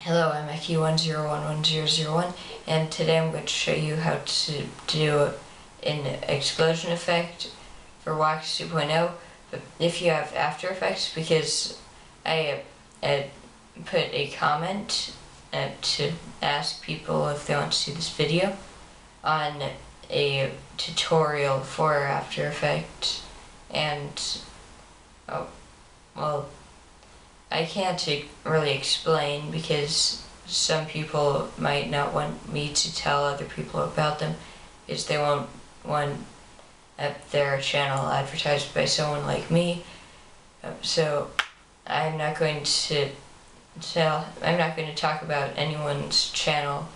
Hello, I'm Eki10110001, and today I'm going to show you how to do an explosion effect for Wax 2.0. But if you have After Effects, because I put a comment to ask people if they want to see this video on a tutorial for After Effects, and well, I can't really explain because some people might not want me to tell other people about them because they won't want their channel advertised by someone like me. So I'm not going to talk about anyone's channel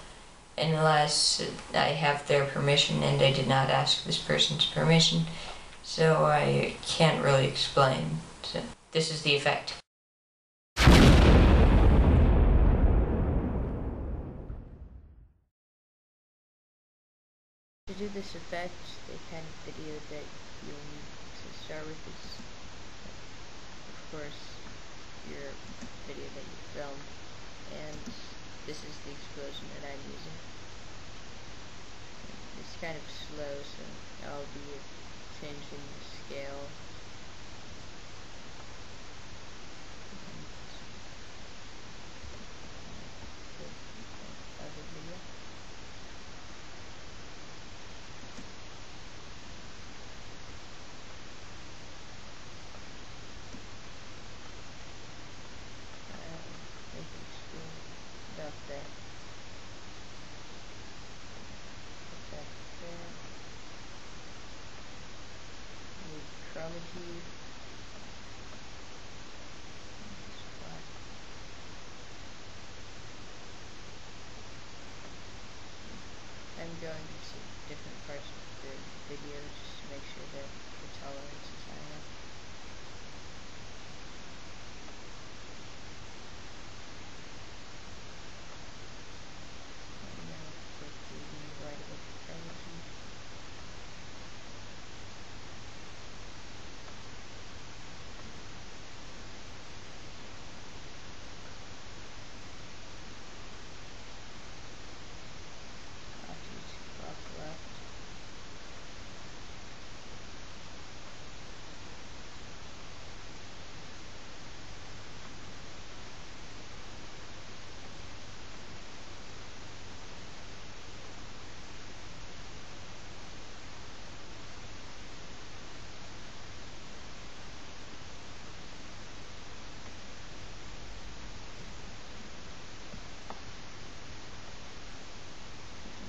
unless I have their permission, and I did not ask this person's permission, so I can't really explain. So this is the effect. To do this effect, the kind of video that you'll need to start with is, of course, your video that you filmed, and this is the explosion that I'm using. It's kind of slow, so I'll be changing the scale. Other video. About that. Back there. Need chroma key. I'm going to see different parts of the video just to make sure that the tolerance is high enough. And now click the right above the chroma key. Left.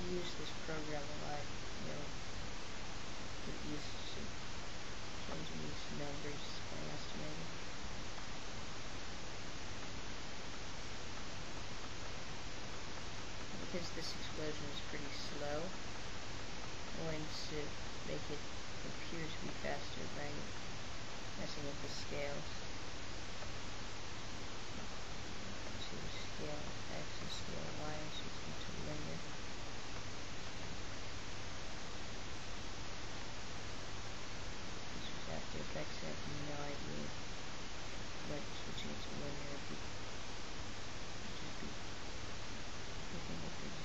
Use this program a lot, get used to changing these numbers by estimating. Because this explosion is pretty slow, I'm going to make it appear to be faster by messing with the scales. To scale X and scale Y, switching to linear. This was After Effects, I have no idea what switching to linear would be. Looking at this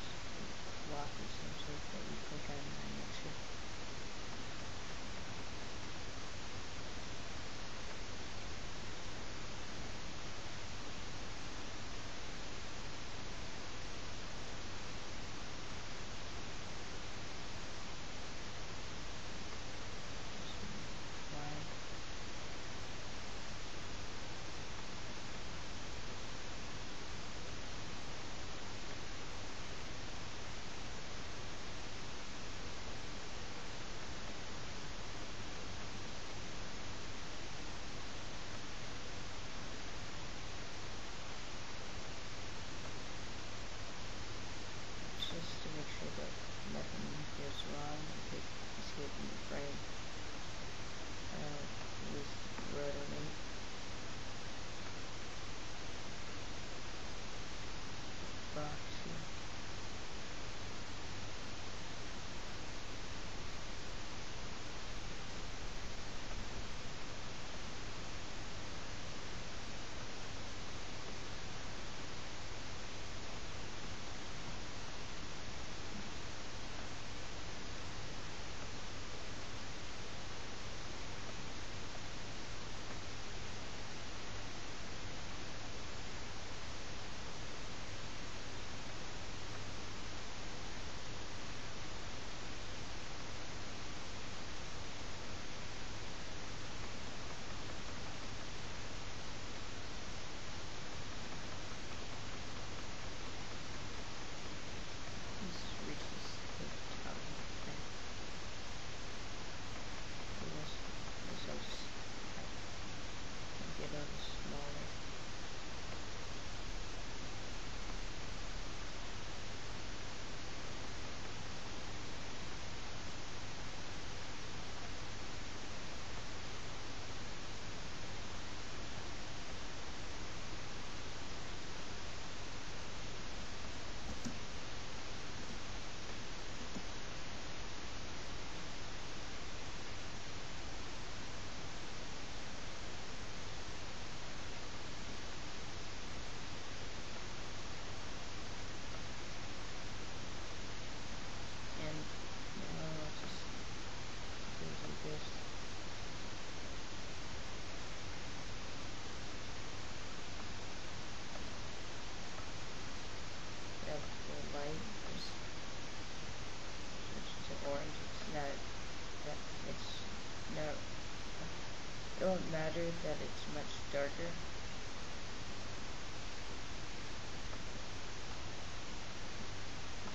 block or some sort that you click on, I'm not sure.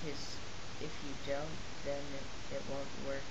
because if you don't, then it won't work